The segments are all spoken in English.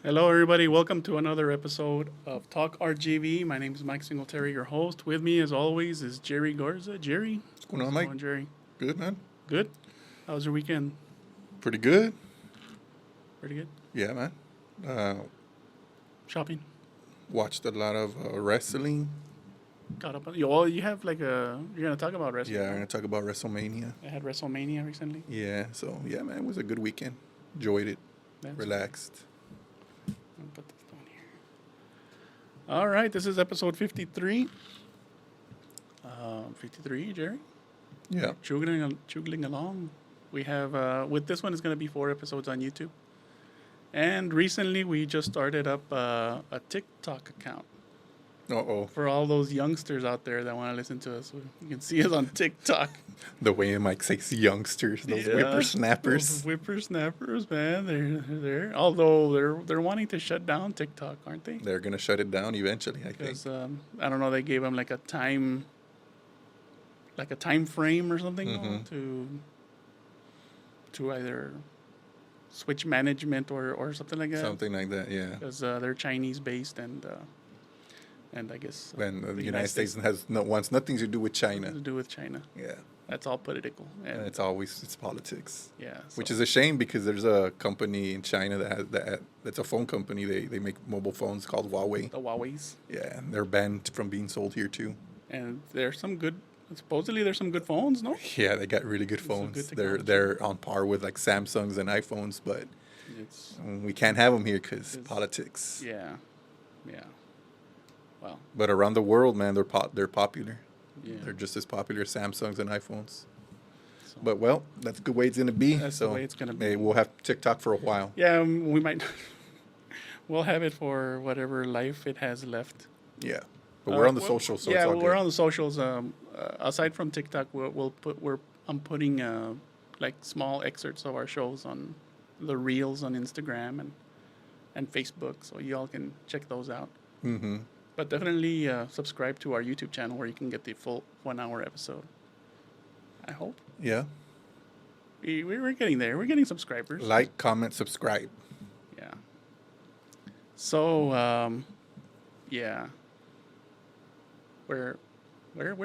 Hello, everybody. Welcome to another episode of Talk RGV. My name is Mike Singletary, your host. With me, as always, is Jerry Garza. Jerry, What's going on, how's it Mike? going, Jerry? Good, man. Good. How was your weekend? Pretty good. Pretty good. Yeah, man. Uh, Shopping. watched a lot of wrestling. Caught up. You have like a. You're gonna talk about wrestling. Yeah, I'm right? gonna talk about WrestleMania. I had WrestleMania recently. Yeah, so yeah, man, it was a good weekend. Enjoyed it. That's Relaxed. I'll put this down here. All right, this is episode 53. 53, Jerry. Yeah. Chugging along. We have with this one it's gonna be 4 episodes on YouTube. And recently we just started up a TikTok account Uh-oh. for all those youngsters out there that want to listen to us. You can see us on TikTok. The way Mike says youngsters, those Yeah, whippersnappers. those whippersnappers, man. They're there. Although they're wanting to shut down TikTok, aren't they? They're gonna shut it down eventually, I think. Because I don't know, they gave them like a time frame or something to either switch management or something like that. Something like that, yeah. Because they're Chinese based and I guess When the United States wants nothing to do with China. to do with China. Yeah. That's all political. And it's politics. Yeah. Which is a shame because there's a company in China that's a phone company. They make mobile phones called Huawei. the Huawei's. Yeah, and they're banned from being sold here too. And there's some good. Supposedly there's some good phones, no? Yeah, they got really good It's a good phones. technology. They're on par with like Samsungs and iPhones, but It's we can't have them here because It's- politics. yeah. Well, But around the world, man, they're popular. yeah. They're just as popular as Samsungs and iPhones. So- But well, that's the way it's gonna be. That's the way it's gonna be. Maybe we'll have TikTok for a while. Yeah, we might. We'll have it for whatever life it has left. Yeah, but we're on the Well, socials, so yeah, it's all we're good. on the socials. Aside from TikTok, I'm putting like small excerpts of our shows on the reels on Instagram and Facebook, so y'all can check those out. Mm-hmm. But definitely subscribe to our YouTube channel where you can get the full 1-hour episode. I hope Yeah. we're getting there. We're getting subscribers. Like, comment, subscribe. Yeah. So yeah, we're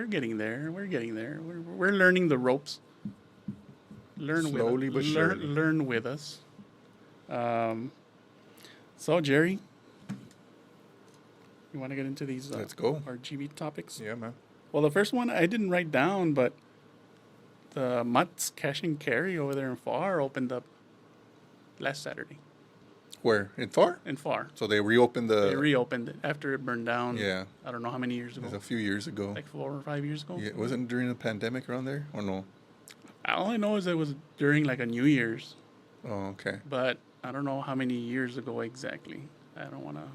getting there. We're getting there. We're learning the ropes. Slowly but surely. Learn with us. So Jerry, you want to get into these? Let's go. RGV topics. Yeah, man. Well, the first one I didn't write down, but the Mutt's Cash and Carry over there in Pharr opened up last Saturday Where? In Pharr? in Pharr. So they reopened They reopened it after it burned down. Yeah. I don't know how many years It was ago. a few years ago. Like 4 or 5 years ago. Yeah, wasn't it during the pandemic around there? Or no? All I know is it was during like a New Year's, Oh, okay. but I don't know how many years ago exactly. I don't know.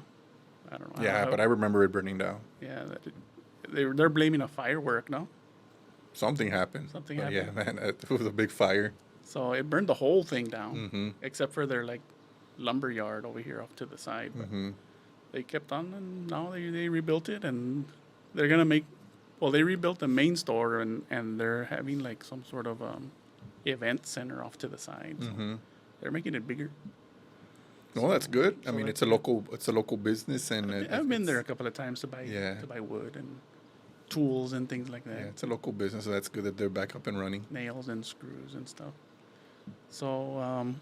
Yeah, but I remember it burning down. Yeah, they're blaming a firework, no? Something happened. Something But happened. Yeah, man, it was a big fire. So it burned the whole thing down, Mm-hmm. except for their like lumber yard over here off to the side. But Mm-hmm. they kept on, and now they rebuilt it, and they're gonna make. Well, they rebuilt the main store, and they're having like some sort of event center off to the side. So Mm-hmm. they're making it bigger. No, that's good. I so mean, that's it's a local business, and I've been there a couple of times to buy Yeah. wood and tools and things like that. Yeah, it's a local business, so that's good that they're back up and running. Nails and screws and stuff. So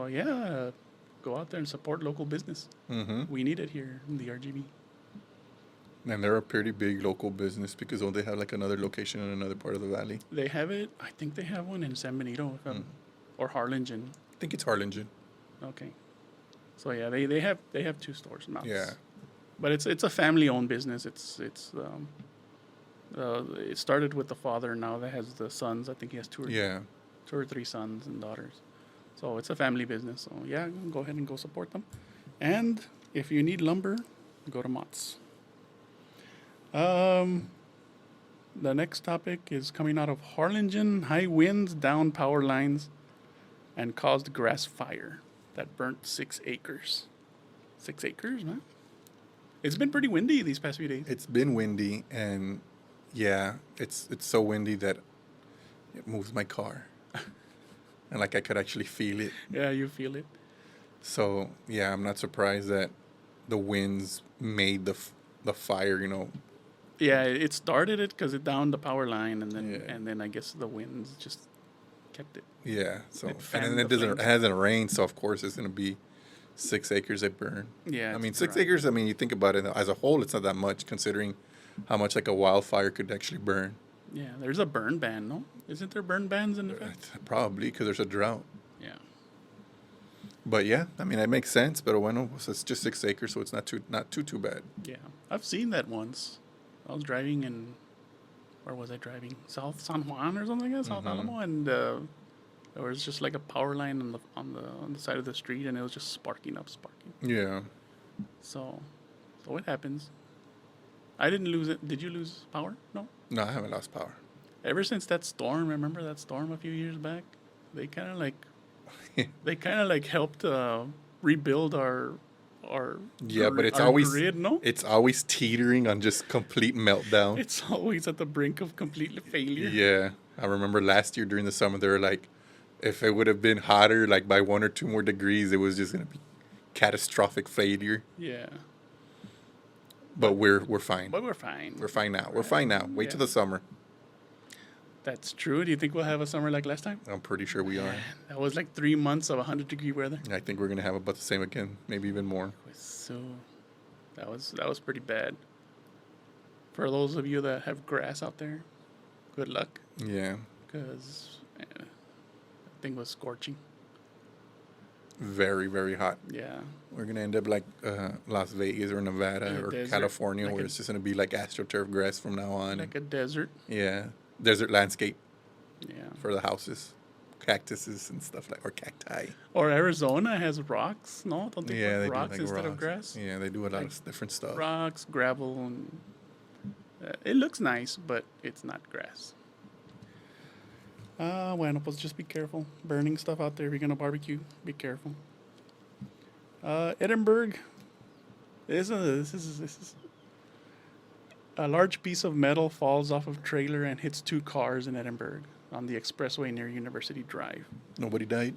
yeah, go out there and support local business. Mm-hmm. We need it here in the RGB. And they're a pretty big local business because they have like another location in another part of the valley. They have it. I think they have one in San Benito or Harlingen. I think it's Harlingen. Okay. So yeah, they have 2 stores now. Yeah. But it's a family owned business. It started with the father. Now that has the sons. I think he has 2 or 3 sons and daughters. So it's a family business. So yeah, go ahead and go support them. And if you need lumber, go to Mott's. The next topic is coming out of Harlingen. High winds down power lines and caused grass fire that burnt 6 acres. 6 acres, man. It's been pretty windy these past few days. It's been windy, and yeah, it's so windy that it moves my car. And like I could actually feel it. Yeah, you feel it. So yeah, I'm not surprised that the winds made the fire. Yeah, it started it because it downed the power line, Yeah. and then I guess the winds just kept it. Yeah. So It and then fanned it the doesn't it flames. hasn't rained, so of course it's gonna be 6 acres that burn. Yeah, I it's mean, six dry. acres. I mean, you think about it as a whole, it's not that much considering how much like a wildfire could actually burn. Yeah, there's a burn ban, no? Isn't there burn bans in effect? Probably because there's a drought. Yeah. But yeah, I mean, it makes sense. But bueno, so it's just 6 acres, so it's not too bad. Yeah. I've seen that once. I was driving in, where was I driving? South San Juan or something like that, South Alamo, and there was just like a power line on the side of the street, and it was just sparking. Yeah. So it happens. I didn't lose it. Did you lose power? No. No, I haven't lost power. Ever since that storm, remember that storm a few years back? They kind of like helped rebuild our Yeah, but it's our always grid, no? it's always teetering on just complete meltdown. It's always at the brink of complete failure. Yeah, I remember last year during the summer they were like, if it would have been hotter, like by 1 or 2 more degrees, it was just gonna be catastrophic failure. Yeah. But we're fine. But we're fine. We're fine now. We're fine now. Wait till the summer. That's true. Do you think we'll have a summer like last time? I'm pretty sure we are. That was like 3 months of 100-degree weather. I think we're gonna have about the same again, maybe even more. So that was pretty bad. For those of you that have grass out there, good luck, Yeah, because that thing was scorching. very very hot. Yeah. We're gonna end up like Las Vegas or Nevada In a or desert, California, like where a- it's just gonna be like astroturf grass from now on. Like a desert. Yeah, desert landscape Yeah. for the houses, cactuses and stuff or cacti. Or Arizona has rocks, no? Don't they Yeah, put they rocks do like instead of rocks. grass? Yeah, they do a lot Like of different stuff. Rocks, gravel, and it looks nice, but it's not grass. Bueno, pues just be careful. Burning stuff out there if you're gonna barbecue. Be careful. Edinburgh. This is a large piece of metal falls off of trailer and hits 2 cars in Edinburgh on the expressway near University Drive. Nobody died.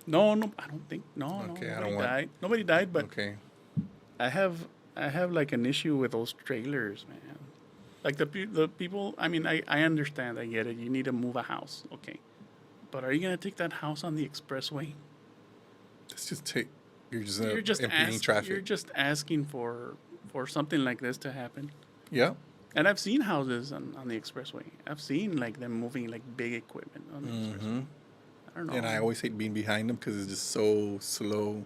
No, I don't think. No, Okay, I nobody don't want- died. Nobody died, but Okay. I have like an issue with those trailers, man. Like the people. I mean, I understand. I get it. You need to move a house, okay. But are you gonna take that house on the expressway? Let's just take. You're just, You're just impeding traffic. You're just asking for something like this to happen. Yeah. And I've seen houses on the expressway. I've seen like them moving like big equipment on the expressway. I don't know. And I always hate being behind them because it's just so slow.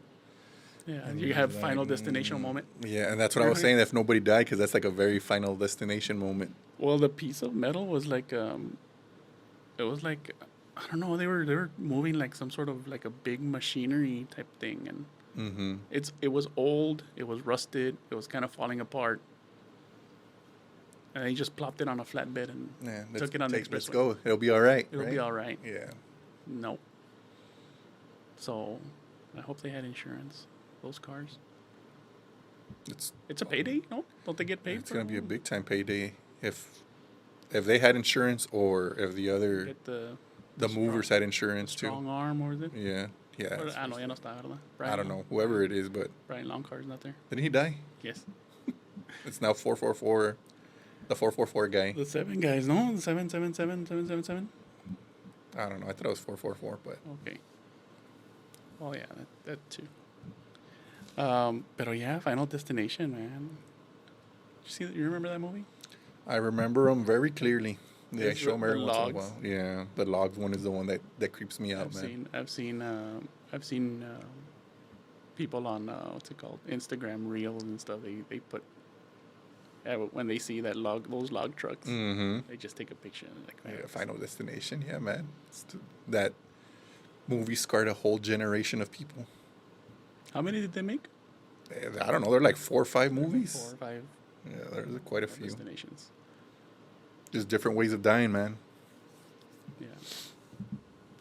yeah, and you you're have just final like, destination moment. Yeah, and that's what I was saying. If nobody died, because that's like a very final destination moment. Well, the piece of metal was like it was like I don't know. They were moving like some sort of like a big machinery type thing, and it was old. It was rusted. It was kind of falling apart. And they just plopped it on a flatbed and Yeah, took it on the let's expressway. go. It'll be all right. It'll be all right. Yeah. No. So, I hope they had insurance. Those cars. It's a payday, no? Don't they get paid? It's gonna be a big time payday if they had insurance or if the other Get the movers had insurance too. strong arm, or is it? Yeah. Yeah. Or, no, ya no está, ¿verdad? I don't know. Whoever it is, but Brian Longcar's not there. didn't he die? Yes. It's now 444. The 444 guy. The 7 guys, no? The 777. I don't know. I thought it was 444, but Okay. Well, yeah, that too. Pero yeah, Final Destination, man. You remember that movie? I remember them very clearly. Yeah, I It's show them every the once in a logs. while. Yeah, the logs one is the one that creeps me out, man. I've seen people on what's it called, Instagram Reels and stuff. They put when they see those log trucks, they just take a picture and like, man, Yeah, Final Destination. Yeah, man. That movie scarred a whole generation of people. How many did they make? I don't know. They're like 4 or 5 movies. 4 or 5 Yeah, there's quite a few. destinations. Just different ways of dying, man. Yeah,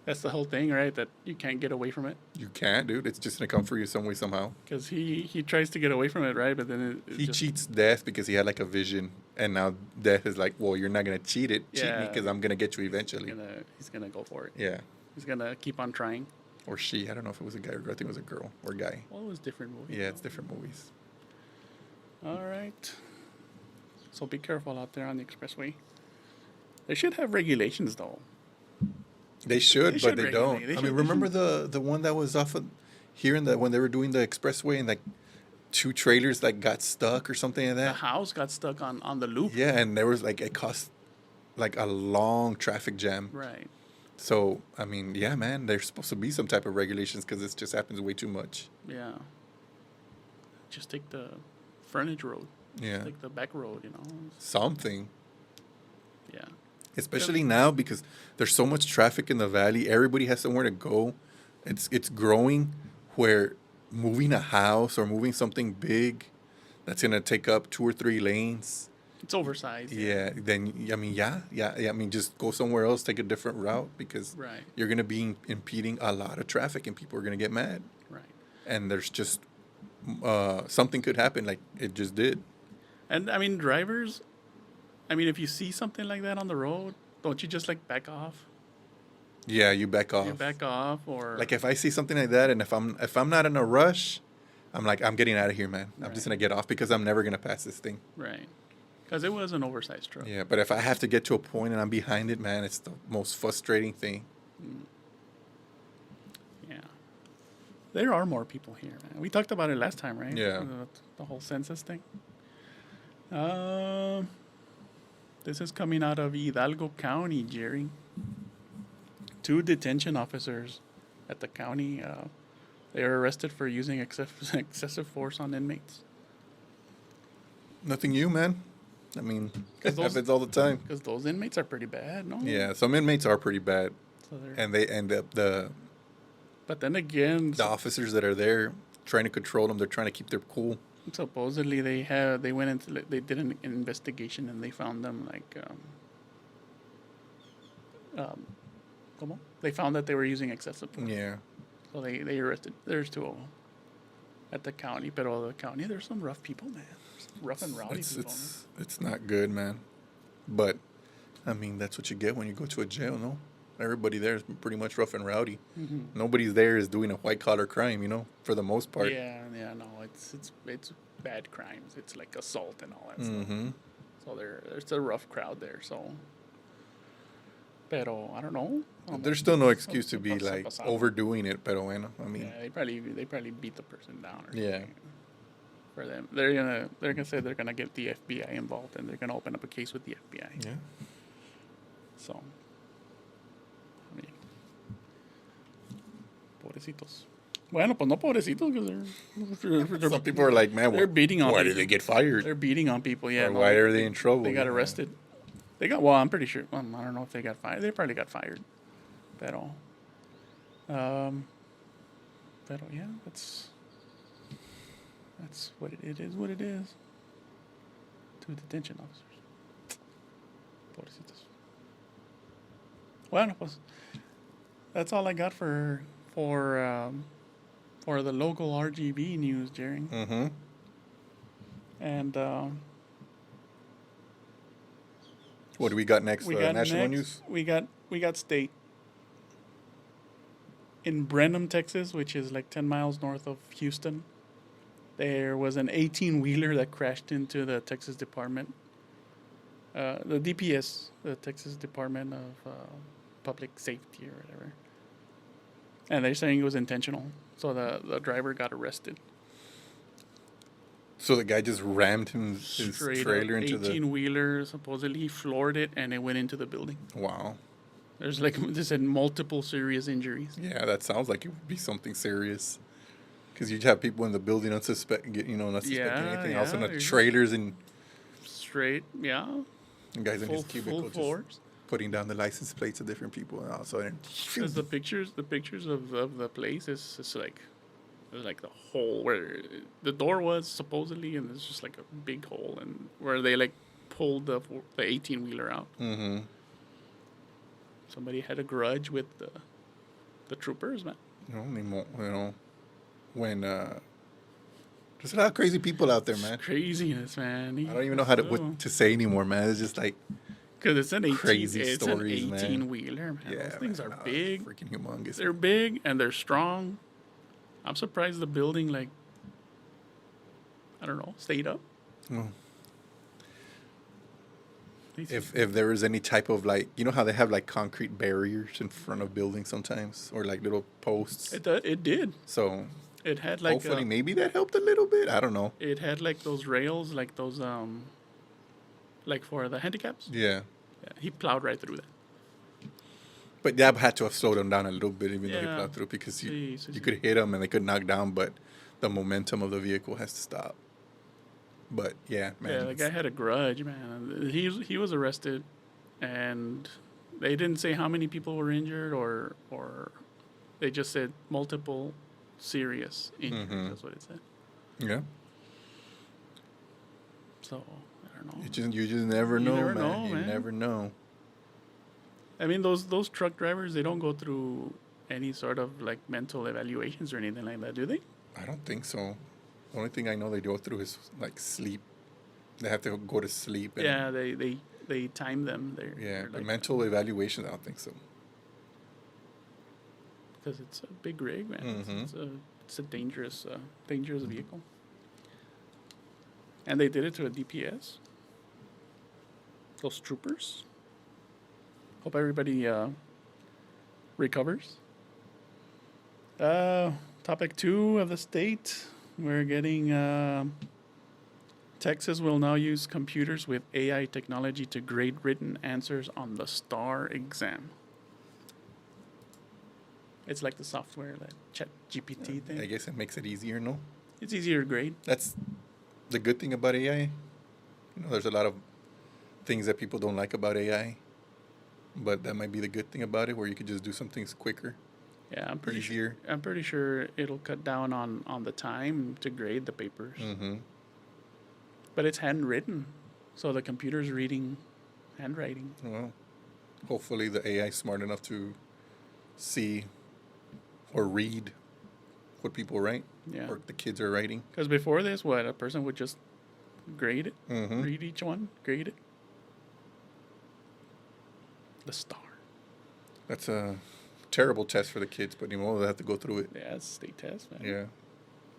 that's the whole thing, right? That you can't get away from it You can't, dude. It's just gonna come for you some way, somehow. because he tries to get away from it, right? But then it He just, cheats death because he had like a vision, and now death is like, well, you're not gonna cheat me Yeah. because I'm gonna get you eventually. he's gonna go for it. Yeah, He's gonna keep on trying. Or she. I don't know if it was a guy or girl. I think it was a girl or guy. Well, it was different movies. Yeah, it's different movies. All right. So be careful out there on the expressway. They should have regulations, though. They should, They but should they regulate. don't. They I should- mean, they remember the one that was off of here when they were doing the expressway and like 2 trailers like got stuck or something like The that? house got stuck on the loop. Yeah, and there was like it caused like a long traffic jam. Right. So, I mean, yeah, man, there's supposed to be some type of regulations because this just happens way too much. Yeah. Just take the frontage road. Yeah. Take the back road, you know. Something. Yeah. Especially now because there's so much traffic in the valley. Everybody has somewhere to go. It's growing where moving a house or moving something big that's going to take up 2 or 3 lanes. It's oversized. Yeah, then, I mean, yeah. I mean, just go somewhere else, take a different route because Right. you're going to be impeding a lot of traffic and people are going to get mad. Right. And there's just something could happen like it just did. And I mean, drivers, I mean, if you see something like that on the road, don't you just like back off? Yeah, you back off. You back off, or Like if I see something like that and if I'm not in a rush, I'm like, I'm getting out of here, man. I'm just Right. going to get off because I'm never going to pass this thing. right, because it was an oversized truck. Yeah, but if I have to get to a point and I'm behind it, man, it's the most frustrating thing. Yeah. There are more people here, man. We talked about it last time, right? Yeah. The whole census thing. This is coming out of Hidalgo County, Jerry. 2 detention officers at the county, they were arrested for using excessive force on inmates. Nothing new, man. I mean, 'Cause it those- happens all the time. Because those inmates are pretty bad, no? Yeah, some inmates are pretty bad. So they're, And they end up the but then again, officers that are there trying to control them, they're trying to keep their cool. supposedly they did an investigation and they found them like ¿cómo? They found that they were using excessive force. Yeah. So they arrested. There's 2 of them at the county, but the county there's some rough people, man. Some rough and rowdy people. It's not good, man. But I mean, that's what you get when you go to a jail, no? Everybody there is pretty much rough and rowdy. Mm-hmm. Nobody's there is doing a white collar crime, you know, for the most part. Yeah, no, it's bad crimes. It's like assault and all that stuff. Mm-hmm. So there's a rough crowd there. So, pero I don't know. There's still no excuse to be Se like pasaron. overdoing it, pero bueno, I mean, Yeah, they probably beat the person down. Or Yeah. something. For them, they're gonna say they're gonna get the FBI involved and they're gonna open up a case with the FBI. yeah. So, I mean, pobrecitos. Bueno, pues no pobrecitos, because Some people are like, man, they're beating on why people. did they get fired? They're beating on people. Yeah. Or no, why are they in trouble? They got Yeah. arrested. They got. Well, I'm pretty sure. I don't know if they got fired. They probably got fired. Pero yeah, that's what it is. What it is. 2 detention officers. Pobrecitos. Bueno, pues that's all I got for the local RGV news, Jerry. Mm-hmm. And What do we got next? we got National next, news? we got state. In Brenham, Texas, which is like 10 miles north of Houston, there was an 18-wheeler that crashed into the Texas Department, the DPS, the Texas Department of Public Safety or whatever. And they're saying it was intentional. So the driver got arrested. So the guy just rammed his Straight trailer up, into 18-wheeler, supposedly he floored it and it went into the building. Wow. There's like, they said multiple serious injuries. Yeah, that sounds like it would be something serious. Because you'd have people in the building not suspecting anything. Yeah, All of a sudden, yeah, the trailers and Straight, yeah. guys in his Full cubicle just force. putting down the license plates of different people. And all of a sudden, Because the pictures of the place is it's like there's like the hole where the door was supposedly, and it's just like a big hole, and where they like pulled the 18-wheeler out. Mm-hmm. Somebody had a grudge with the troopers, man. When there's a lot of crazy people out there, man. Craziness, man. I don't even know what to say anymore, man. It's just like, Because it's an 18, Crazy it's stories, an man. 18-wheeler, man. Yeah, Those things man, are big. freaking humongous. They're big and they're strong. I'm surprised the building, like, I don't know, stayed up. Well, They- if there was any type of like, you know how they have like concrete barriers in front of buildings sometimes, or like little posts. It did. So It had like hopefully maybe that helped a little bit. I don't know. it had like those rails, like those like for the handicaps. Yeah, Yeah, he plowed right through that. but Yab had to have slowed them down a little bit, even though he Yeah. plowed through, because you See. could hit them and they could knock down, but the momentum of the vehicle has to stop. But yeah, man. Yeah, the guy had a grudge, man. He was arrested, and they didn't say how many people were injured, or they just said multiple serious injuries. Mhm. That's what it said. Yeah, So I don't know. you just never You know, never man. know, You man. never know. I mean, those truck drivers, they don't go through any sort of like mental evaluations or anything like that, do they? I don't think so. The only thing I know they go through is like sleep. They have to go to sleep. And, Yeah, they time them. Yeah, they're but mental evaluation, I don't think so. because it's a big rig, man. Mhm. It's a dangerous vehicle. And they did it to a DPS. Those troopers. Hope everybody recovers. Topic 2 of the state. We're getting Texas will now use computers with AI technology to grade written answers on the STAR exam. It's like the software, that Chat GPT thing. I guess it makes it easier, no? It's easier to grade. That's the good thing about AI. You know, there's a lot of things that people don't like about AI, but that might be the good thing about it, where you could just do some things quicker, Yeah, I'm pretty easier. I'm pretty sure it'll cut down on the time to grade the papers. Mm-hmm. But it's handwritten, so the computer's reading handwriting. Well, hopefully the AI is smart enough to see or read what people write, Yeah. or the kids are writing. Because before this, what, a person would just grade it, Mm-hmm. read each one, grade it. The STAR. That's a terrible test for the kids, but you know, they have to go through it. Yeah, it's a state test, man. Yeah.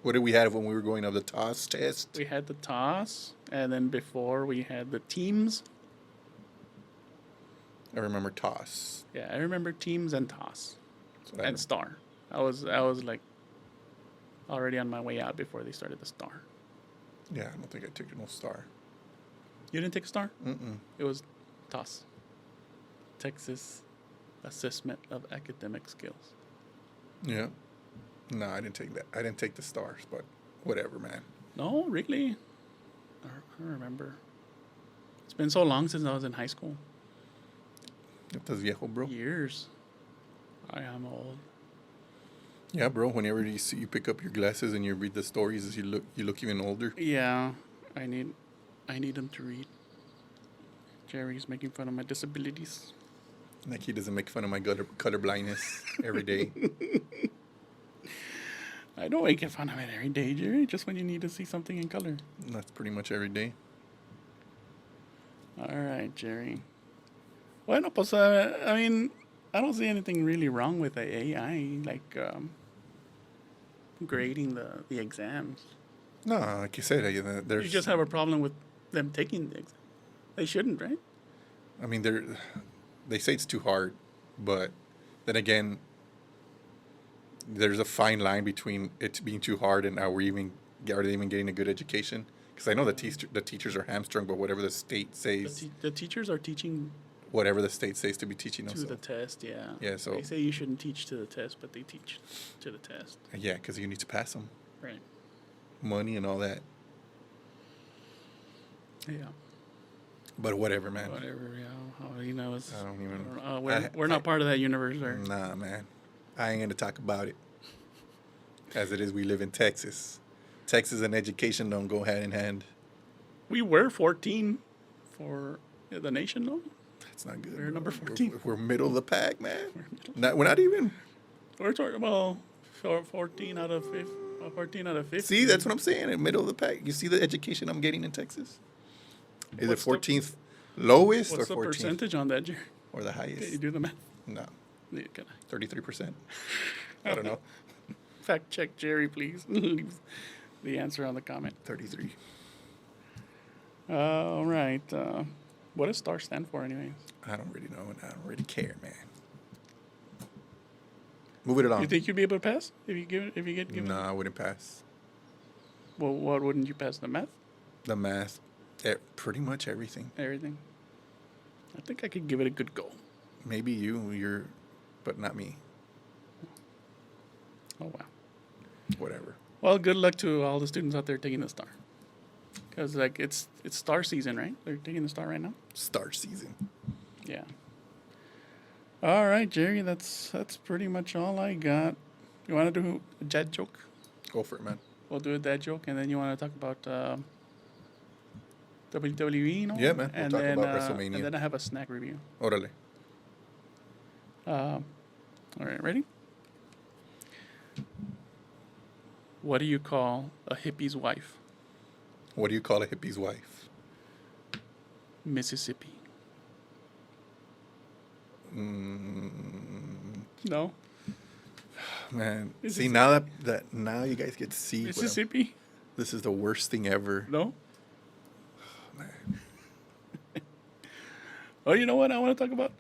What did we have when we were going of the TOS test? We had the TOS, and then before we had the teams. I remember TOS. Yeah, I remember teams and TOS That's what I and STAR. I was like already on my way out before they started the STAR. Yeah, I don't think I took no star. You didn't take a STAR? Mm-mm. It was TOS. Texas Assessment of Academic Skills. Yeah. No, I didn't take that. I didn't take the stars, but whatever, man. No, really? I don't remember. It's been so long since I was in high school. Estás viejo, bro. Years. I am old. Yeah, bro. Whenever you pick up your glasses and you read the stories, you look even older. Yeah, I need them to read. Jerry's making fun of my disabilities. Like he doesn't make fun of my color blindness every day. I don't make fun of it every day, Jerry. Just when you need to see something in color. That's pretty much every day. All right, Jerry. Bueno, pues, I mean, I don't see anything really wrong with the AI, like grading the exams. No, like you said, there's. You just have a problem with them taking the exam. They shouldn't, right? I mean, they say it's too hard, but then again, there's a fine line between it being too hard and are they even getting a good education? Because I know the teachers are hamstrung, but whatever the state says, The teachers are teaching whatever the state says to be teaching to also. the test, yeah. Yeah, so- they say you shouldn't teach to the test, but they teach to the test. Yeah, because you need to pass them, Right. money and all that. Yeah. But whatever, man. Whatever, yeah. How you know it's I don't even. we're not part of that universe, or Nah, man. I ain't gonna talk about it. As it is, we live in Texas. Texas and education don't go hand in hand. we were 14 for the nation, though. That's not good. We're bro. number 14. We're middle of the pack, man. We're not even. We're talking about 14 out of 50. 14 out of 50. See, that's what I'm saying. In middle of the pack. You see the education I'm getting in Texas? Is What's it 14th? Lowest What's or the 14th? percentage on that, Jerry? Or the Can you highest? do the math? No, Yeah, can 33%. I don't know. fact check Jerry, please. Leave the answer on the comment. 33. All right. What does STAR stand for, anyways? I don't really know, and I don't really care, man. Move it along. You think you'd be able to pass if you get given? No, I wouldn't pass. Well, what wouldn't you pass? The math? The math, pretty much everything. Everything? I think I could give it a good go. Maybe you're, but not me. Oh wow. Whatever. Well, good luck to all the students out there taking the STAR. Because like it's STAR season, right? They're taking the STAR right now. Star season. Yeah. All right, Jerry. That's pretty much all I got. You want to do a dad joke? Go for it, man. We'll do a dad joke, and then you want to talk about WWE, you know? Yeah, man. We'll And talk then, about WrestleMania. And then I have a snack review. Órale. All right, ready? What do you call a hippie's wife? What do you call a hippie's wife? Mississippi. Mm, No? man. See, Mississippi. now you guys get to see. Mississippi? This is the worst thing ever. No? Man. Oh, you know what I want to talk about?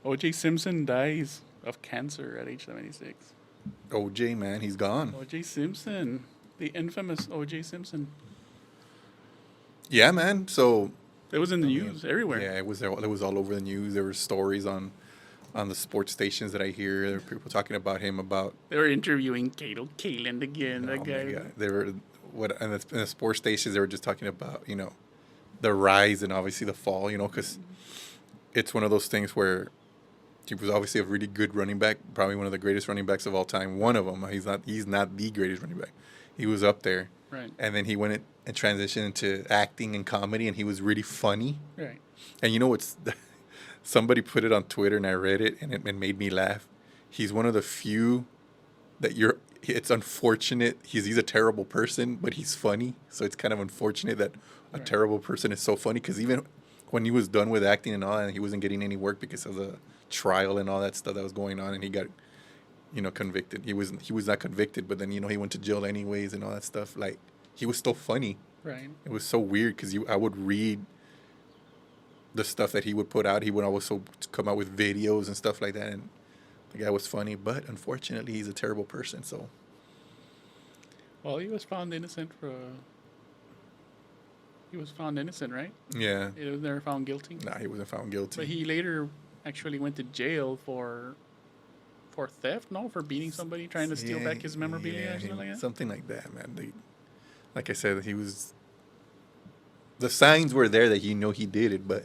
O.J. Simpson dies of cancer at age 76. OJ, man, he's gone. O.J. Simpson. The infamous O.J. Simpson. Yeah, man. So It was in the news everywhere. yeah, it was all over the news. There were stories on the sports stations that I hear. There were people talking about him about. They were interviewing Cato Kaelin again. Oh That my guy. God. They were in the sports stations. They were just talking about the rise and obviously the fall. Because it's one of those things where he was obviously a really good running back, probably one of the greatest running backs of all time. One of them. He's not the greatest running back. He was up there. Right. And then he went and transitioned into acting and comedy, and he was really funny. Right. And you know what's somebody put it on Twitter, and I read it, and it made me laugh. He's one of the few that it's unfortunate. He's a terrible person, but he's funny. So it's kind of unfortunate that a terrible person is so funny, because even when he was done with acting and all, and he wasn't getting any work because of the trial and all that stuff that was going on, and he got convicted. He was not convicted, but then he went to jail anyways and all that stuff. Like, he was still funny. Right. It was so weird because I would read the stuff that he would put out. He would also come out with videos and stuff like that, and the guy was funny. But unfortunately, he's a terrible person. So, Well, he was found innocent He was found innocent, right? yeah, He was never found guilty. nah, he wasn't found guilty. But he later actually went to jail for theft, no? For beating somebody, trying to steal back his memorabilia or something like that? Something like that, man. Like I said, he was. The signs were there that he did it, but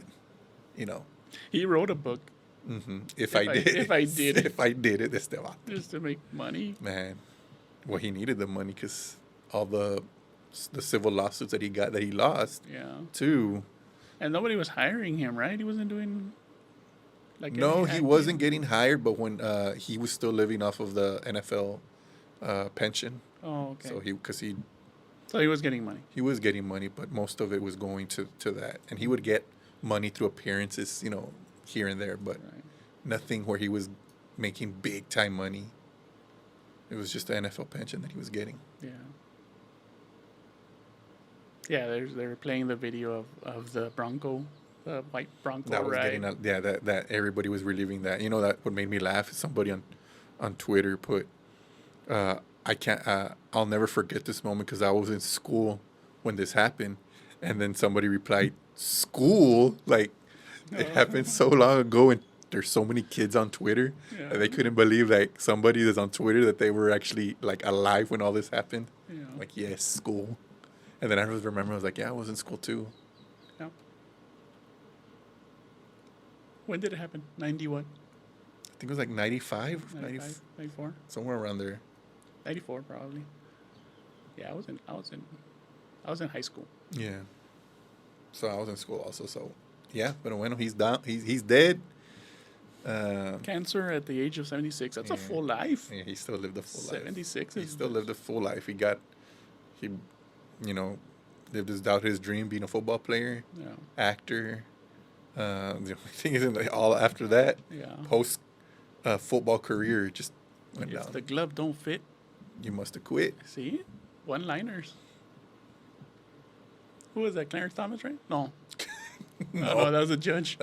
He wrote a book if I did it, this just to make money. man. Well, he needed the money because all the civil lawsuits that he lost Yeah. too. And nobody was hiring him, right? He wasn't doing No, any he acting? wasn't getting hired, but when he was still living off of the NFL pension. Oh, okay. So he was getting money. he was getting money, but most of it was going to that, and he would get money through appearances, here and there, but Right. nothing where he was making big time money. It was just the NFL pension that he was getting. Yeah. Yeah, they were playing the video of the Bronco, the white Bronco That was ride. that everybody was reliving that. That what made me laugh is somebody on Twitter put, I'll never forget this moment because I was in school when this happened, and then somebody replied, "School? Like, it happened so long ago, and there's so many kids on Twitter Yeah. that they couldn't believe like somebody that's on Twitter that they were actually like alive when all this happened." Yeah. Like, yes, school. And then I remember I was like, yeah, I was in school too. Yeah. When did it happen? 90 what? I think it was like 95, 95, 94? somewhere around there. 94 probably. Yeah, I was in high school. Yeah. So I was in school also. So yeah, but when he's down, he's dead. Cancer at the age of 76. That's a full life. Yeah, he still lived a full life. 76 He is still lived a full life. He lived his dream being a football player, Yeah. actor, The only thing is, all after that, Yeah. post football career just went If down. the glove don't fit, You must have quit. see? One-liners. Who was that? Clarence Thomas, right? No. No, that was a judge.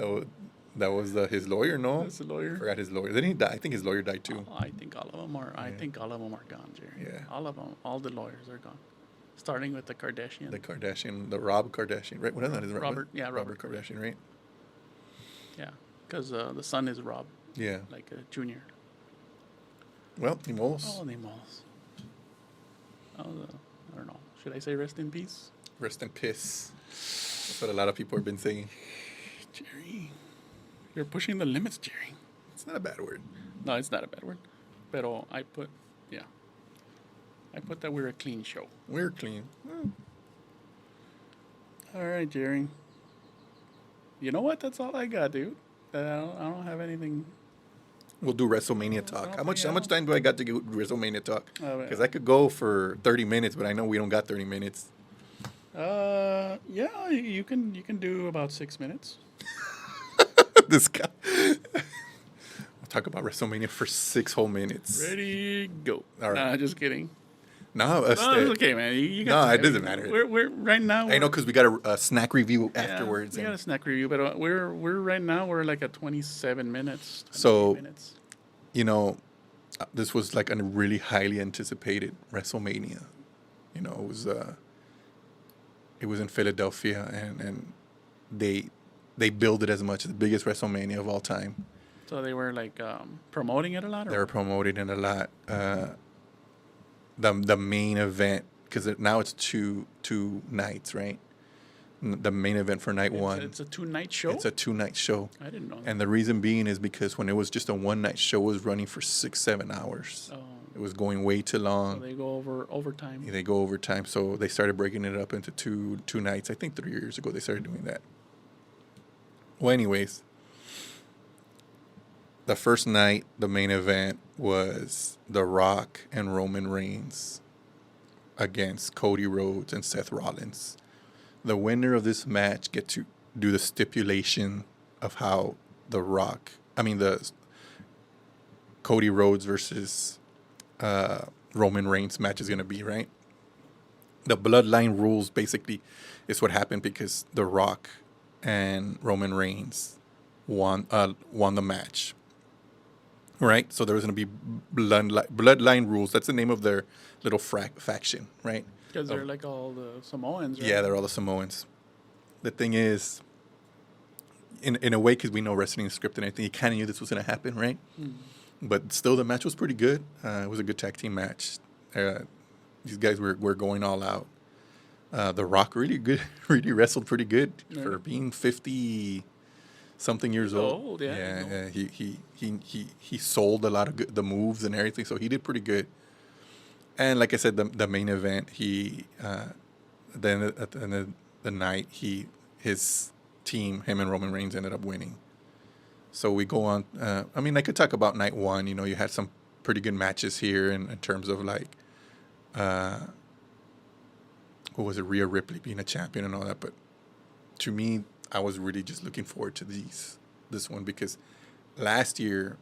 That was his lawyer, no? That's the lawyer. Forgot his lawyer. Then he died. I think his lawyer died too. Oh, I think all of them are. I Yeah. think all of them are gone, Jerry. Yeah. All of them. All the lawyers are gone, starting with the Kardashian. The Rob Kardashian, right? What is that? Robert. Yeah, Robert Kardashian, right? Yeah, because the son is Rob, Yeah. like a junior. Well, ni modos. Oh, they malls. Oh, I don't know. Should I say rest in peace, Rest in piss. That's what a lot of people have been saying. Jerry? You're pushing the limits, Jerry. It's not a bad word. No, it's not a bad word. Pero I put that we're a clean show. We're clean. All right, Jerry. You know what? That's all I got, dude. I don't have anything. We'll do WrestleMania talk. How much time do I got to do WrestleMania talk? Because I could go for 30 minutes, but I know we don't got 30 minutes. Yeah, you can do about 6 minutes. This guy. We'll talk about WrestleMania for 6 whole minutes. Ready, go. All right. Nah, just kidding. No, It's okay, man. You got No, it time. doesn't matter. We're right now. I know because we got a snack review yeah, afterwards. We got and a snack review, but we're right now. We're like at 27 minutes. 28 So- minutes. This was like a really highly anticipated WrestleMania. It was in Philadelphia, and they billed it as much as the biggest WrestleMania of all time. So they were like promoting it a lot. They were promoting it a lot. The main event, because now it's two nights, right? The main event for night one. It's a 2-night show. It's a 2-night show. I didn't know. And the reason being is because when it was just a 1-night show, it was running for 6-7 hours. Oh, It was going way too so long. they go over overtime. They go overtime, so they started breaking it up into two nights. I think 3 years ago they started doing that. Well, anyways, the first night, the main event was The Rock and Roman Reigns against Cody Rhodes and Seth Rollins. The winner of this match get to do the stipulation of how the Cody Rhodes versus Roman Reigns match is going to be, right? The bloodline rules basically is what happened because The Rock and Roman Reigns won the match, right? So there was going to be bloodline rules. That's the name of their little faction, right? Because they're like all the Samoans, right? Yeah, they're all the Samoans. The thing is, in a way, because we know wrestling is scripted and everything, you kind of knew this was going to happen, right? Mm. But still, the match was pretty good. It was a good tag team match. These guys were going all out. The Rock really wrestled pretty good for being 50-something years old. Yeah. He sold a lot of the moves and everything, so he did pretty good. And like I said, the main event, then at the end of the night, his team, him and Roman Reigns, ended up winning. So we go on. I could talk about night one. You had some pretty good matches here in terms of like, what was it, Rhea Ripley being a champion and all that. But to me, I was really just looking forward to this one because last year,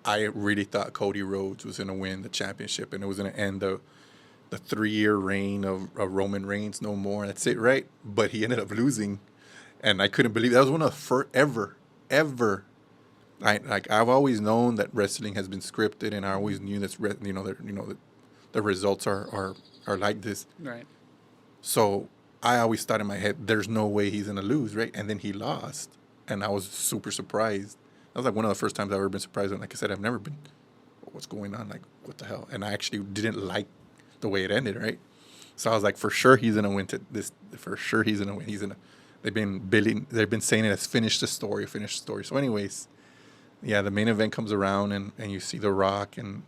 I really thought Cody Rhodes was going to win the championship and it was going to end the 3-year reign of Roman Reigns no more. That's it, right? But he ended up losing, and I couldn't believe that was one of the first ever. I've always known that wrestling has been scripted, and I always knew that the results are like this. Right. So I always thought in my head, there's no way he's going to lose, right? And then he lost, and I was super surprised. That was like one of the first times I've ever been surprised. And like I said, I've never been, what's going on? Like, what the hell? And I actually didn't like the way it ended, right? So I was like, for sure he's going to win this. For sure he's going to win. They've been saying it as finish the story. So anyways, yeah, the main event comes around and you see The Rock and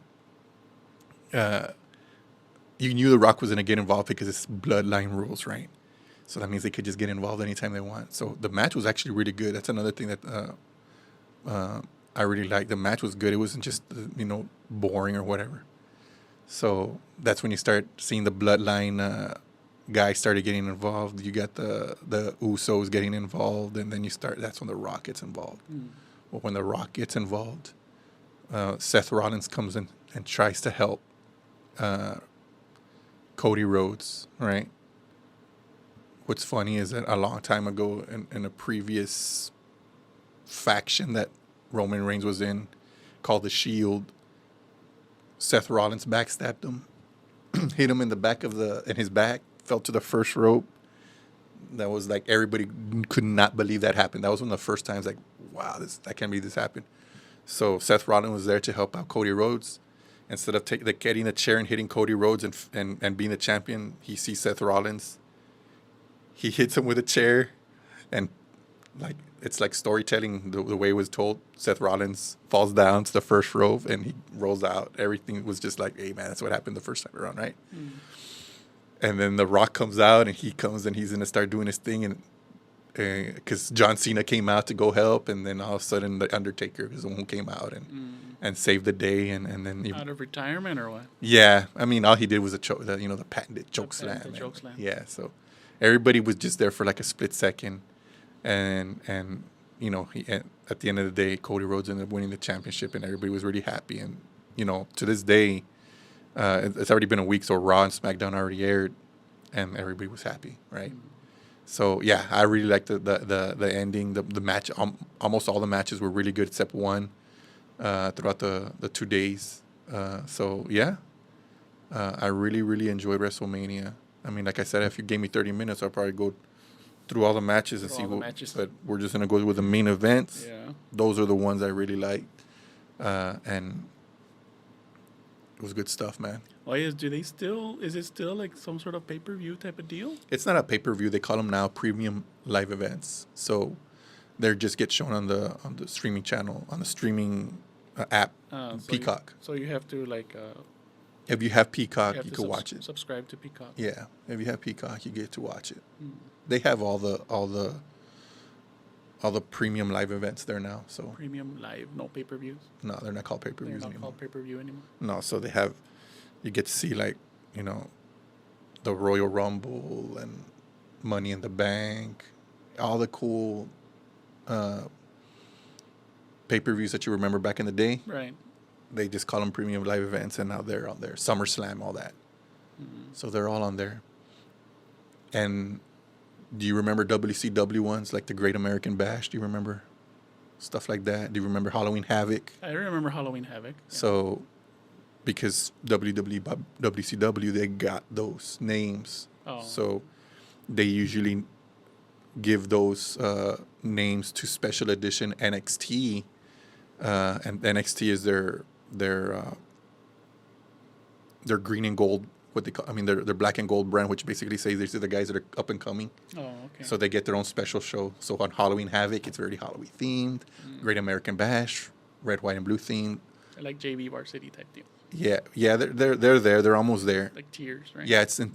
you knew The Rock was going to get involved because it's bloodline rules, right? So that means they could just get involved anytime they want. So the match was actually really good. That's another thing that I really liked. The match was good. It wasn't just, boring or whatever. So that's when you start seeing the bloodline guys started getting involved. You got the Usos getting involved, and then that's when The Rock gets involved. Well, when The Rock gets involved, Seth Rollins comes in and tries to help Cody Rhodes, right? What's funny is that a long time ago in a previous faction that Roman Reigns was in, called the Shield, Seth Rollins backstabbed him, hit him in his back, fell to the first rope. That was like, everybody could not believe that happened. That was one of the first times, like, wow, I can't believe this happened. So Seth Rollins was there to help out Cody Rhodes. Instead of getting a chair and hitting Cody Rhodes and being the champion, he sees Seth Rollins. He hits him with a chair, and like, it's like storytelling the way it was told. Seth Rollins falls down to the first rope and he rolls out. Everything was just like, hey man, that's what happened the first time around, right? And then The Rock comes out, and he's gonna start doing his thing, and because John Cena came out to go help, and then all of a sudden the Undertaker is the one who came out and saved the day, and then Out of retirement or what? yeah, I mean, all he did was the patented choke slam. Yeah, so everybody was just there for like a split second, and at the end of the day, Cody Rhodes ended up winning the championship, and everybody was really happy. And to this day, it's already been a week, so Raw and SmackDown already aired, and everybody was happy, right? So yeah, I really liked the ending. The match, almost all the matches were really good except one throughout the 2 days. So yeah, I really enjoyed WrestleMania. I mean, like I said, if you gave me 30 minutes, I'll probably go through all the matches and see what. But we're just gonna go with the main events. Yeah. Those are the ones I really liked, and it was good stuff, man. Oh yes, is it still like some sort of pay-per-view type of deal? It's not a pay-per-view. They call them now premium live events. So they just get shown on the streaming channel, on the streaming app, Peacock. So you have to like. If you have Peacock, you can watch it. Subscribe to Peacock. Yeah, if you have Peacock, you get to watch it. They have all the premium live events there now. So Premium live, no pay-per-views. No, they're not called pay-per-views They're not anymore. called pay-per-view anymore. No, so you get to see like the Royal Rumble and Money in the Bank, all the cool pay-per-views that you remember back in the day. Right. They just call them premium live events, and now they're on there. SummerSlam, all that. So they're all on there. And do you remember WCW ones, like the Great American Bash? Do you remember stuff like that? Do you remember Halloween Havoc? I remember Halloween Havoc. Yeah. So, because WCW, they got those names. Oh. So, they usually give those names to special edition NXT, and NXT is their green and gold. Their black and gold brand, which basically says these are the guys that are up and coming. Oh, okay. So they get their own special show. So on Halloween Havoc, it's very Halloween themed. Great American Bash, red, white, and blue themed. Like JV Varsity type deal. Yeah, they're there. They're almost there. Like tiers, right? Yeah, it's in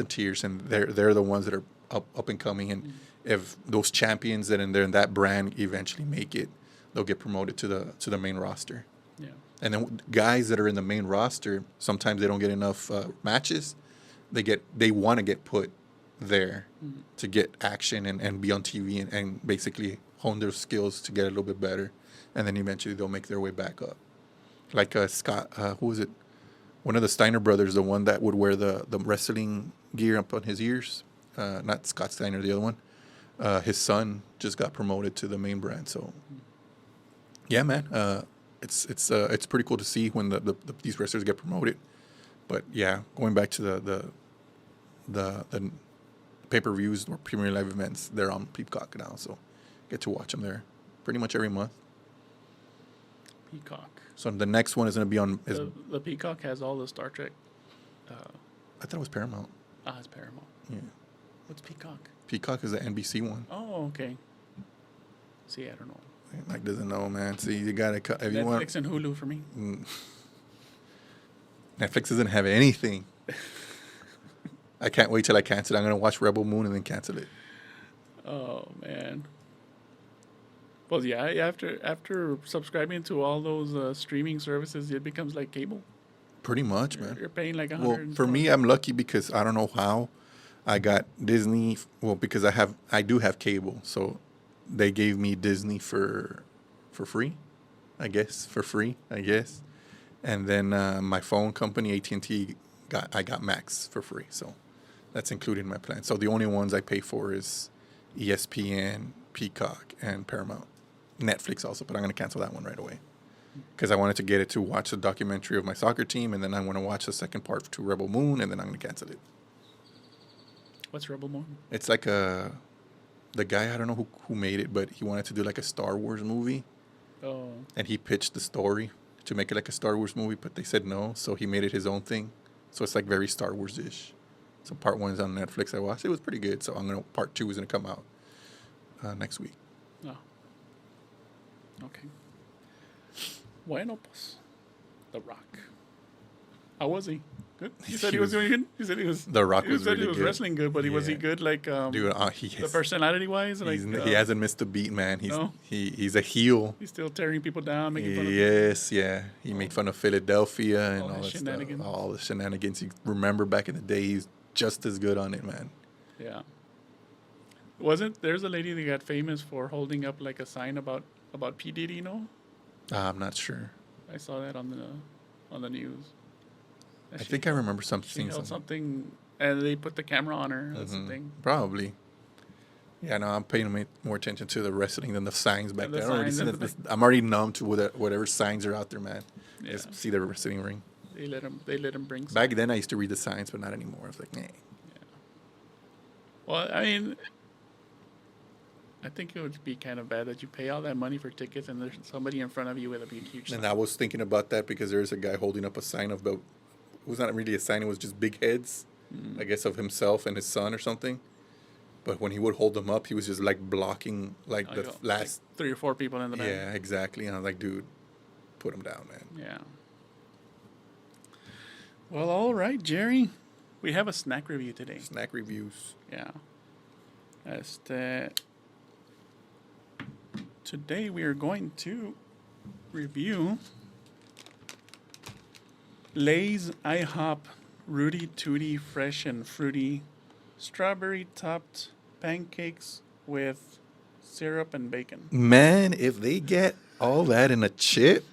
tiers, and they're the ones that are up and coming. And if those champions that they're in that brand eventually make it, they'll get promoted to the main roster. Yeah. And then guys that are in the main roster, sometimes they don't get enough matches. They want to get put there to get action and be on TV and basically hone their skills to get a little bit better. And then eventually they'll make their way back up. Like Scott, who was it? One of the Steiner brothers, the one that would wear the wrestling gear up on his ears. Not Scott Steiner, the other one. His son just got promoted to the main brand. So, yeah, man. It's pretty cool to see when these wrestlers get promoted. But yeah, going back to the pay-per-views or premium live events, they're on Peacock now, so get to watch them there pretty much every month. Peacock. So the next one is going to be on. The Peacock has all the Star Trek. I thought it was Paramount. It's Paramount. Yeah. What's Peacock? Peacock is the NBC one. Oh, okay. See, I don't know. Mike doesn't know, man. See, you gotta cut. Netflix and Hulu for me. Netflix doesn't have anything. I can't wait till I cancel it. I'm gonna watch Rebel Moon and then cancel it. Oh man. Well, yeah. After subscribing to all those streaming services, it becomes like cable. Pretty much, man. You're paying like Well, 100. for me, I'm lucky because I don't know how I got Disney. Well, because I do have cable, so they gave me Disney for free, I guess, and then my phone company AT&T I got Max for free, so that's included in my plan. So the only ones I pay for is ESPN, Peacock, and Paramount. Netflix also, but I'm gonna cancel that one right away because I wanted to get it to watch the documentary of my soccer team, and then I want to watch the second part to Rebel Moon, and then I'm gonna cancel it. What's Rebel Moon? It's like the guy, I don't know who made it, but he wanted to do like a Star Wars movie. Oh. And he pitched the story to make it like a Star Wars movie, but they said no, so he made it his own thing. So it's like very Star Wars-ish. So part 1 is on Netflix. I watched it. It was pretty good. So part 2 is gonna come out next week. Oh. Okay. Bueno, pues. The Rock. How was he? Good. You said he was doing good. You said he was. The Rock you was said really he was good. wrestling good, but was he Yeah. good? Like Dude, the personality wise, like he hasn't missed a beat, man. No? He's a heel. He's still tearing people down, making fun of people. Yes, yeah. He made fun of Philadelphia and All all the that stuff. shenanigans. All the shenanigans. You remember back in the day, he's just as good on it, man. Yeah. Wasn't there's a lady that got famous for holding up like a sign about P Diddy? No, I'm not sure. I saw that on the news. I think I remember she something. held something, and they put the camera on her. That's the thing. Probably. Yeah, no, I'm paying more attention to the wrestling than the signs back And the there. signs I'm already numb to whatever signs are out there, man. Yeah. Just see the wrestling ring. They let him bring. Back then, I used to read the signs, but not anymore. I was like, nah. Well, I mean, I think it would be kind of bad that you pay all that money for tickets and there's somebody in front of you with a big, huge sign. And I was thinking about that because there's a guy holding up a sign of it was not really a sign. It was just big heads, I guess, of himself and his son or something. But when he would hold them up, he was just like blocking like the last 3 or 4 people in the back. Yeah, exactly. And I was like, dude, put him down, man. Yeah. Well, all right, Jerry. We have a snack review today. Snack reviews. Yeah. Today we are going to review Lay's IHOP Rudy Tooty Fresh and Fruity Strawberry Topped Pancakes with syrup and bacon. Man, if they get all that in a chip,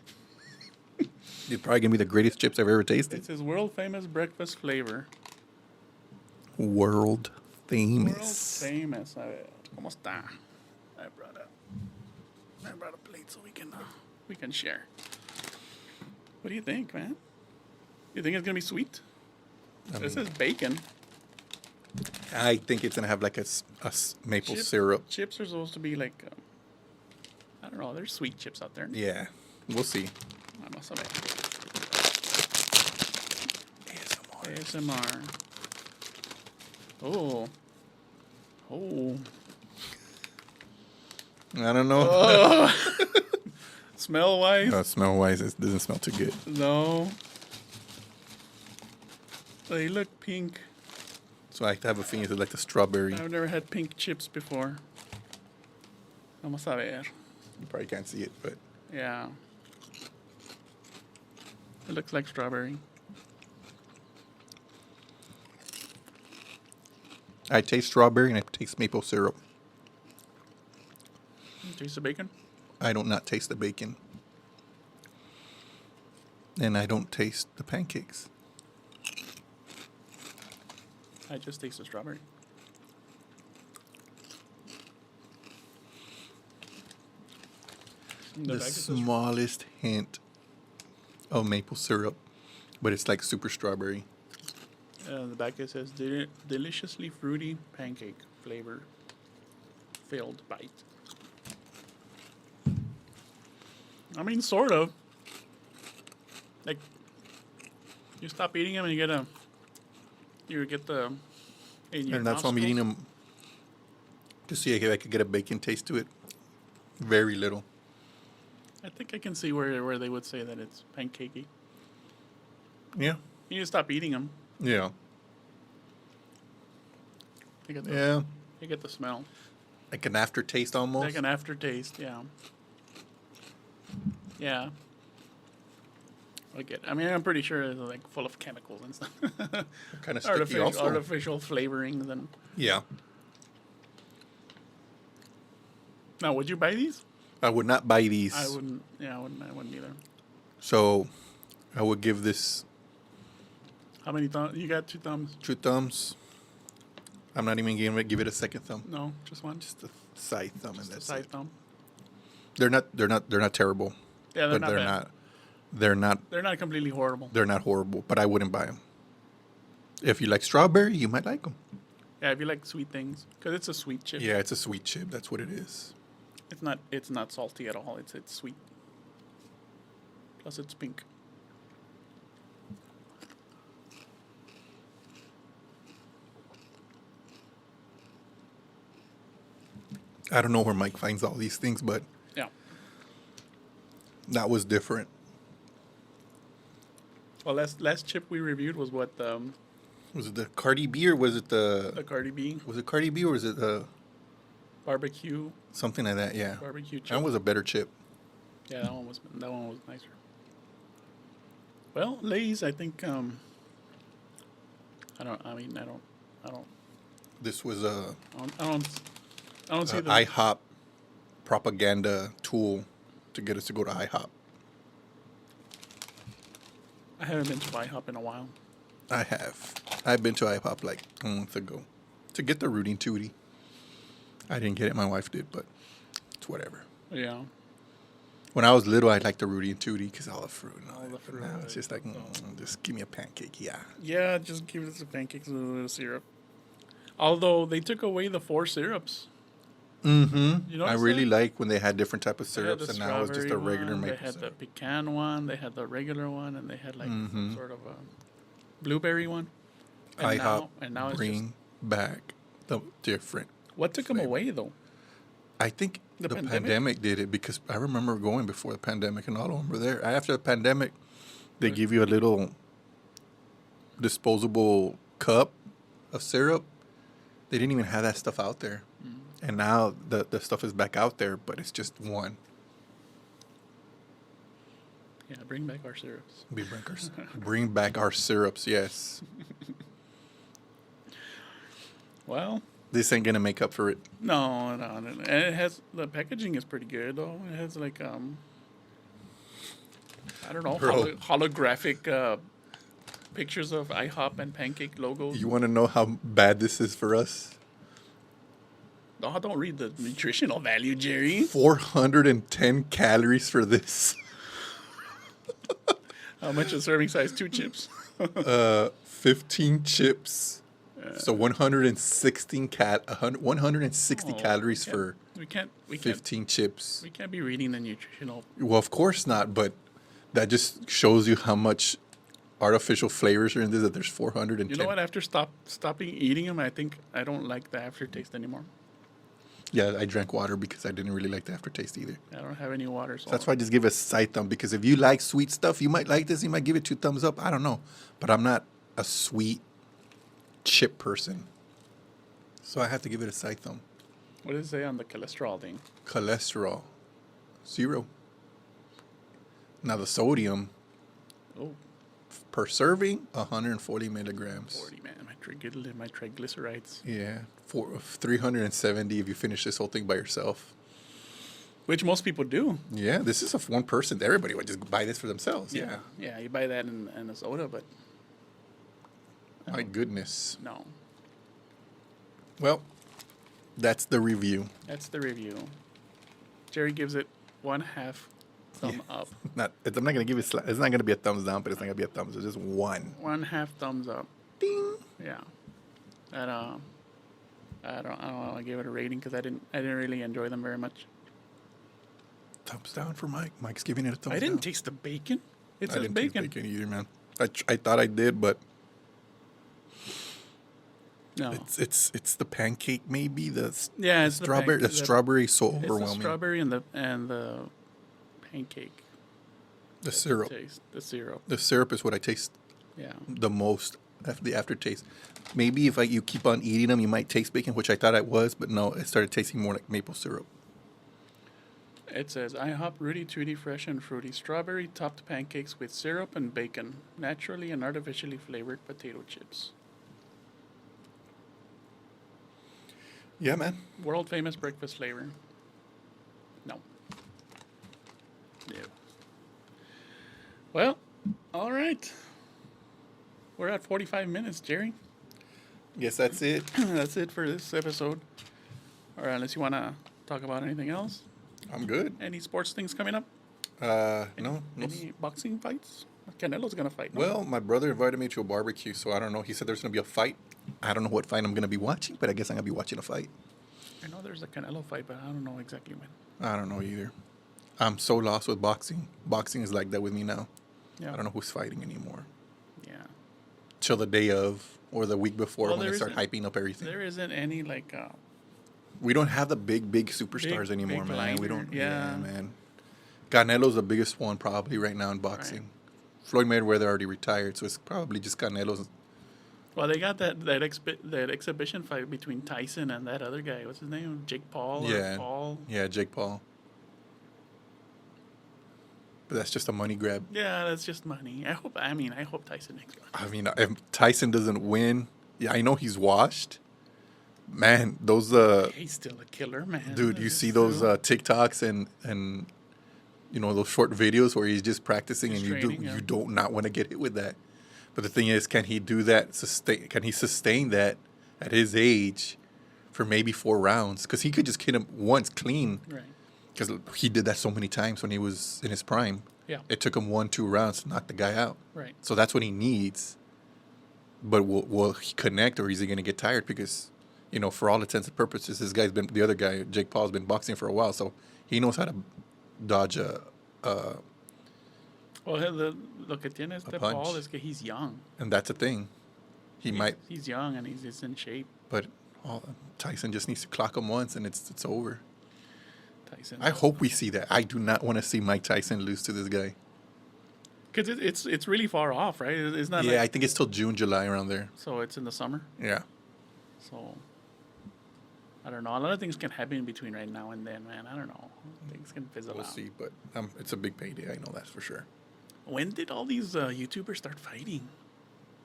they're probably going to be the greatest chips I've ever tasted. It's his world famous breakfast flavor. World famous. World famous. A ver, ¿cómo está? I brought a plate so we can share. What do you think, man? You think it's gonna be sweet? This is bacon. I think it's going to have like a maple syrup. Chips are supposed to be like, I don't know. There's sweet chips out there. Yeah, we'll see. Vamos a ver. ASMR. Oh. I don't know. Smell wise? Smell wise, it doesn't smell too good. No. They look pink. So I have a feeling it's like the strawberry. I've never had pink chips before. Vamos a ver. You probably can't see it, but Yeah. It looks like strawberry. I taste strawberry and I taste maple syrup. You taste the bacon? I don't not taste the bacon. And I don't taste the pancakes. I just taste the strawberry. The smallest hint of maple syrup, but it's like super strawberry. The back it says deliciously fruity pancake flavor filled bite. I mean, sort of. Like, you stop eating them and you get the in your And that's why I'm eating them to see if I could get a bacon taste to it. Very little. I think I can see where they would say that it's pancakey. Yeah. You need to stop eating them. Yeah. You get you get the smell. Like an aftertaste almost. Like an aftertaste, yeah. Yeah. I mean, I'm pretty sure it's like full of chemicals and stuff. Kind of sticky also. Artificial flavorings and. Yeah. Now, would you buy these? I would not buy these. I wouldn't. Yeah, I wouldn't either. So, I would give this How many thumbs? You got 2 thumbs? 2 thumbs. I'm not even going to give it a second thumb. No, just one. Just a side thumb, and that's side it. thumb. They're not terrible. Yeah, they're but not they're bad. not. They're not. They're not completely horrible. They're not horrible, but I wouldn't buy them. If you like strawberry, you might like them. Yeah, if you like sweet things, because it's a sweet chip. Yeah, it's a sweet chip. That's what it is. It's not. It's not salty at all. It's sweet. Plus, it's pink. I don't know where Mike finds all these things, but Yeah. that was different. Well, last chip we reviewed was what Was it the Cardi B or was it the Cardi B Was it Cardi B or was it barbecue something like that? Yeah, barbecue chip. that was a better chip. Yeah, that one was nicer. Well, Lay's, I think I don't This was a I don't see the IHOP propaganda tool to get us to go to IHOP. I haven't been to IHOP in a while. I have. I've been to IHOP like a month ago to get the Rooty Tooty. I didn't get it. My wife did, but it's whatever. Yeah. When I was little, I liked the Rooty and Tooty because all the fruit and all All that. the But fruit. now it's just like, just give me a pancake, yeah. Yeah, just give us the pancakes with a little syrup. Although they took away the 4 syrups. Mm-hmm. You know I really like when they had different type of They had syrups, the and now it's just a strawberry regular one, maple They had syrup. the pecan one. They had the regular one, and they had like Mhm. sort of a blueberry one. And IHOP now it's just, bring back the different. what took them flavor. away though? I think The the pandemic? pandemic did it because I remember going before the pandemic, and all of them were there. After the pandemic, they Right. give you a little disposable cup of syrup. They didn't even have that stuff out there. And now the stuff is back out there, but it's just one. Yeah, bring back our syrups. Bring back our syrups, yes. Well, This ain't going to make up for it. no, and it has the packaging is pretty good though. It has like I don't know, Bro. holographic pictures of IHOP and pancake logos. You want to know how bad this is for us? No, don't read the nutritional value, Jerry. 410 calories for this. How much a serving size? 2 chips. 15 chips. So 160 Oh, calories we for can't 15 chips. we can't be reading the nutritional. Well, of course not, but that just shows you how much artificial flavors are in this, that there's 410. You know what? After stopping eating them, I think I don't like the aftertaste anymore. Yeah, I drank water because I didn't really like the aftertaste either. I don't have any water, so That's why I just give it a side thumb, because if you like sweet stuff, you might like this. You might give it 2 thumbs up. I don't know. But I'm not a sweet chip person. So I have to give it a side thumb. What does it say on the cholesterol thing? Cholesterol, 0. Now the sodium Oh, per serving, 140 milligrams. 40, man. My triglycerides. Yeah, 370 if you finish this whole thing by yourself. Which most people do. Yeah, this is one person. Everybody would just buy this for themselves. Yeah. Yeah, you buy that in a soda, but My goodness. no. Well, that's the review. That's the review. Jerry gives it 1/2 thumb up. I'm not gonna give it. It's not gonna be a thumbs down, but it's not gonna be a thumbs. It's just 1. 1/2 thumbs up. Ding. Yeah. And I don't want to give it a rating because I didn't really enjoy them very much. Thumbs down for Mike. Mike's giving it a thumbs I down. didn't taste the bacon. It I says didn't bacon. taste bacon either, man. I thought I did, but No. it's the pancake, maybe Yeah, it's the strawberry. panc- The strawberry is so It's the overwhelming. strawberry and the pancake. The syrup. Taste the syrup. The syrup is what I taste Yeah. the most. The aftertaste. Maybe if you keep on eating them, you might taste bacon, which I thought I was, but no, it started tasting more like maple syrup. It says IHOP Rudy Tooty Fresh and Fruity Strawberry Topped Pancakes with Syrup and Bacon, naturally and artificially flavored potato chips. Yeah, man. World famous breakfast flavor. No. Yeah. Well, all right. We're at 45 minutes, Jerry. Guess that's it. That's it for this episode. Or unless you want to talk about anything else. I'm good. Any sports things coming up? No. Any boxing fights? Canelo's going to fight. No? Well, my brother invited me to a barbecue, so I don't know. He said there's going to be a fight. I don't know what fight I'm going to be watching, but I guess I'm going to be watching a fight. I know there's a Canelo fight, but I don't know exactly when. I don't know either. I'm so lost with boxing. Boxing is like that with me now. Yeah. I don't know who's fighting anymore. Yeah. Till the day of or the week before Well, when they start isn't- hyping up everything. There isn't any We don't have the big superstars Big- anymore, big man. We liner, don't. yeah. Man. Canelo's the biggest one probably right now in boxing. Right. Floyd Mayweather already retired, so it's probably just Canelo's. Well, they got that exhibition fight between Tyson and that other guy. What's his name? Jake Paul? Yeah. Or Paul? Yeah, Jake Paul. But that's just a money grab. Yeah, that's just money. I hope Tyson makes one. I mean, if Tyson doesn't win, yeah, I know he's washed. Man, those He's still a killer, man. dude, you see those TikToks and you know those short videos where he's just practicing Just and training, yeah. you don't not want to get hit with that. But the thing is, can he do that? Can he sustain that at his age for maybe 4 rounds? Because he could just hit him once clean. Right. Because he did that so many times when he was in his prime. Yeah. It took him 1-2 rounds to knock the guy out. Right. So that's what he needs. But will he connect or is he going to get tired? Because, you know, for all intents and purposes, the other guy, Jake Paul's been boxing for a while. So he knows how to dodge Well, lo que tiene este punch. Paul is que he's young. and that's a thing. He's young and he's in shape. But Tyson just needs to clock him once and it's over. Tyson. I hope we see that. I do not want to see Mike Tyson lose to this guy. Because it's really far off, right? It's not. Yeah, I Like, think it's till June, July around there. so it's in the summer. Yeah. So I don't know. A lot of things can happen in between right now and then, man. I don't know. Things can fizzle We'll out. see. But it's a big payday. I know that for sure. When did all these YouTubers start fighting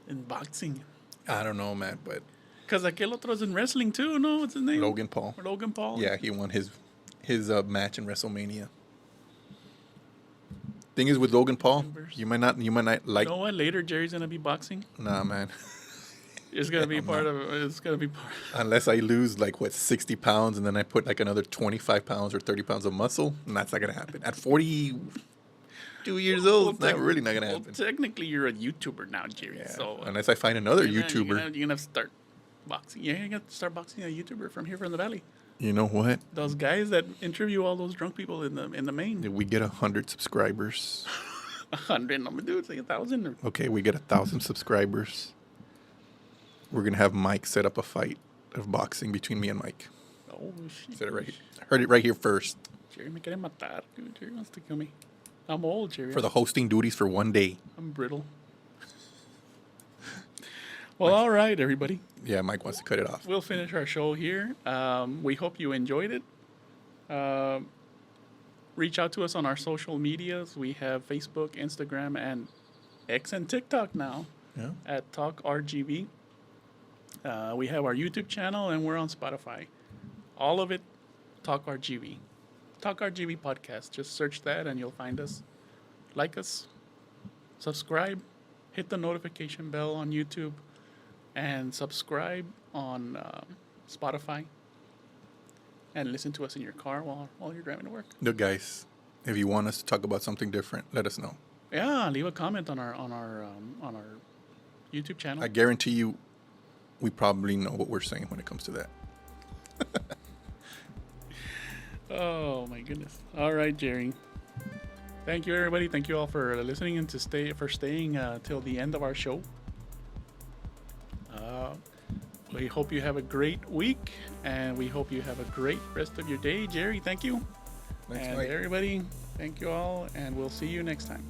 in boxing? I don't know, man, but Because aquel otro's in wrestling too, no? What's his name? Logan Paul. Logan Paul? Yeah, he won his match in WrestleMania. Thing is with Logan Paul, you might not like. You know what? Later, Jerry's going to be boxing. Nah, man. It's going to be I'm part not. of it. It's going to be part. Unless I lose 60 pounds and then I put like another 25 pounds or 30 pounds of muscle, and that's not gonna happen. At 42 years old, it's not really not gonna happen. Well, technically, you're a YouTuber now, Jerry. Yeah. So Unless I find another you're YouTuber. gonna have to start boxing. Yeah, you're going to start boxing a YouTuber from here from the valley. You know what? Those guys that interview all those drunk people in the main. If we get 100 subscribers, 100, I'm gonna do it's like 1,000. okay, we get 1,000 subscribers. We're gonna have Mike set up a fight of boxing between me and Mike. Oh shit! Said it right here. Heard it right here first. Jerry me quiere matar. Dude, Jerry wants to kill me. I'm old, Jerry. For the hosting duties for one day. I'm brittle. Well, all right, everybody. Yeah, Mike wants to cut it off. We'll finish our show here. We hope you enjoyed it. Reach out to us on our social medias. We have Facebook, Instagram, and X and TikTok now Yeah. at Talk RGV. We have our YouTube channel, and we're on Spotify. All of it, Talk RGV. Talk RGV podcast. Just search that, and you'll find us. Like us, subscribe, hit the notification bell on YouTube, and subscribe on Spotify. And listen to us in your car while you're driving to work. Look, guys, if you want us to talk about something different, let us know. Yeah, leave a comment on our YouTube channel. I guarantee you, we probably know what we're saying when it comes to that. Oh my goodness! All right, Jerry. Thank you, everybody. Thank you all for listening and staying till the end of our show. We hope you have a great week, and we hope you have a great rest of your day. Jerry, thank you. Thanks, and Mike. everybody, thank you all, and we'll see you next time.